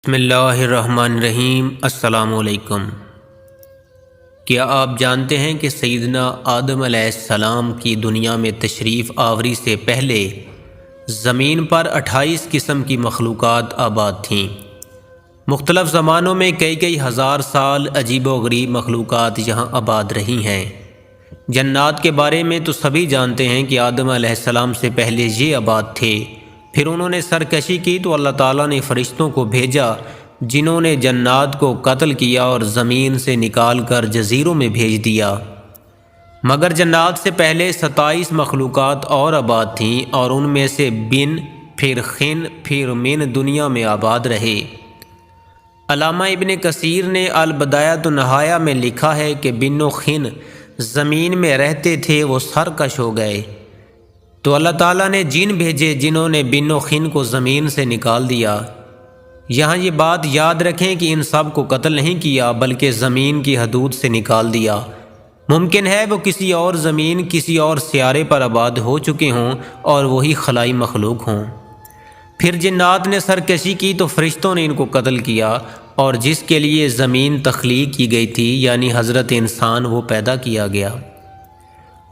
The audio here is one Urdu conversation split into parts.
بسم اللہ الرحمن الرحیم۔ السلام علیکم۔ کیا آپ جانتے ہیں کہ سیدنا آدم علیہ السلام کی دنیا میں تشریف آوری سے پہلے زمین پر 28 قسم کی مخلوقات آباد تھیں۔ مختلف زمانوں میں کئی ہزار سال عجیب و غریب مخلوقات یہاں آباد رہی ہیں۔ جنات کے بارے میں تو سبھی جانتے ہیں کہ آدم علیہ السلام سے پہلے یہ آباد تھے، پھر انہوں نے سرکشی کی تو اللہ تعالیٰ نے فرشتوں کو بھیجا جنہوں نے جنات کو قتل کیا اور زمین سے نکال کر جزیروں میں بھیج دیا۔ مگر جنات سے پہلے 27 مخلوقات اور آباد تھیں، اور ان میں سے بن، پھر خن، پھر من دنیا میں آباد رہے۔ علامہ ابن کثیر نے البدایۃ النہایہ میں لکھا ہے کہ بن و خن زمین میں رہتے تھے، وہ سرکش ہو گئے تو اللہ تعالیٰ نے جن بھیجے جنہوں نے بن و خن کو زمین سے نکال دیا۔ یہاں یہ بات یاد رکھیں کہ ان سب کو قتل نہیں کیا بلکہ زمین کی حدود سے نکال دیا۔ ممکن ہے وہ کسی اور زمین، کسی اور سیارے پر آباد ہو چکے ہوں اور وہی خلائی مخلوق ہوں۔ پھر جنات نے سرکشی کی تو فرشتوں نے ان کو قتل کیا، اور جس کے لیے زمین تخلیق کی گئی تھی یعنی حضرت انسان، وہ پیدا کیا گیا۔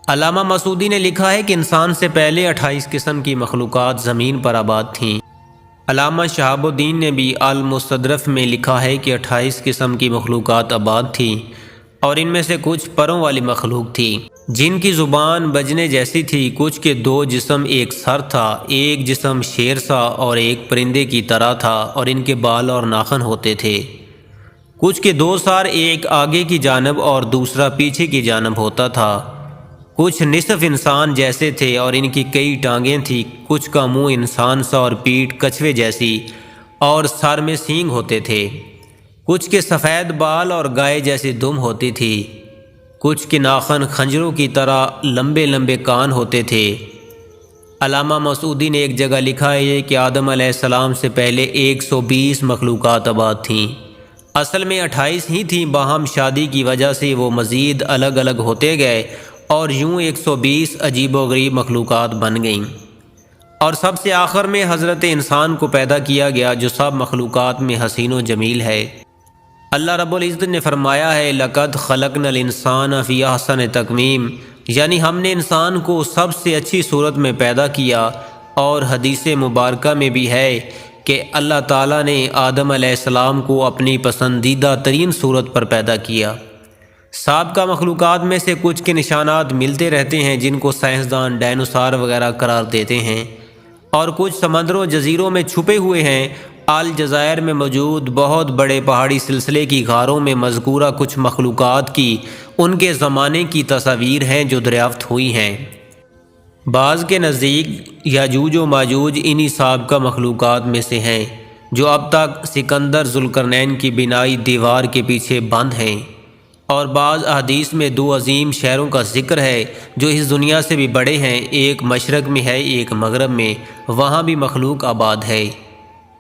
علامہ مسعودی نے لکھا ہے کہ انسان سے پہلے 28 قسم کی مخلوقات زمین پر آباد تھیں۔ علامہ شہاب الدین نے بھی المستدرف میں لکھا ہے کہ 28 قسم کی مخلوقات آباد تھیں، اور ان میں سے کچھ پروں والی مخلوق تھی جن کی زبان بجنے جیسی تھی، کچھ کے 2 جسم، ایک سر تھا، ایک جسم شیر سا اور ایک پرندے کی طرح تھا، اور ان کے بال اور ناخن ہوتے تھے۔ کچھ کے 2 سر، ایک آگے کی جانب اور دوسرا پیچھے کی جانب ہوتا تھا۔ کچھ نصف انسان جیسے تھے اور ان کی کئی ٹانگیں تھیں، کچھ کا منہ انسان سا اور پیٹھ کچھوے جیسی اور سر میں سینگ ہوتے تھے، کچھ کے سفید بال اور گائے جیسی دم ہوتی تھی، کچھ کے ناخن خنجروں کی طرح لمبے لمبے کان ہوتے تھے۔ علامہ مسعودی نے ایک جگہ لکھا ہے کہ آدم علیہ السلام سے پہلے 120 مخلوقات آباد تھیں۔ اصل میں 28 ہی تھیں، باہم شادی کی وجہ سے وہ مزید الگ الگ ہوتے گئے اور یوں 120 عجیب و غریب مخلوقات بن گئیں، اور سب سے آخر میں حضرت انسان کو پیدا کیا گیا جو سب مخلوقات میں حسین و جمیل ہے۔ اللہ رب العزت نے فرمایا ہے لَقَدْ خَلَقْنَا الْإِنسَانَ فِي أَحْسَنِ تَقْوِيمٍ، یعنی ہم نے انسان کو سب سے اچھی صورت میں پیدا کیا۔ اور حدیث مبارکہ میں بھی ہے کہ اللہ تعالیٰ نے آدم علیہ السلام کو اپنی پسندیدہ ترین صورت پر پیدا کیا۔ سابقہ مخلوقات میں سے کچھ کے نشانات ملتے رہتے ہیں جن کو سائنسدان ڈائنوسار وغیرہ قرار دیتے ہیں، اور کچھ سمندروں جزیروں میں چھپے ہوئے ہیں۔ الجزائر میں موجود بہت بڑے پہاڑی سلسلے کی غاروں میں مذکورہ کچھ مخلوقات کی ان کے زمانے کی تصاویر ہیں جو دریافت ہوئی ہیں۔ بعض کے نزدیک یاجوج و ماجوج انہی سابقہ مخلوقات میں سے ہیں جو اب تک سکندر ذوالقرنین کی بنائی دیوار کے پیچھے بند ہیں، اور بعض احادیث میں 2 عظیم شہروں کا ذکر ہے جو اس دنیا سے بھی بڑے ہیں، ایک مشرق میں ہے، ایک مغرب میں، وہاں بھی مخلوق آباد ہے۔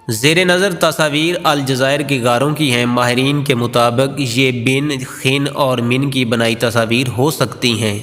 زیر نظر تصاویر الجزائر کی غاروں کی ہیں۔ ماہرین کے مطابق یہ بن، خن اور من کی بنائی تصاویر ہو سکتی ہیں۔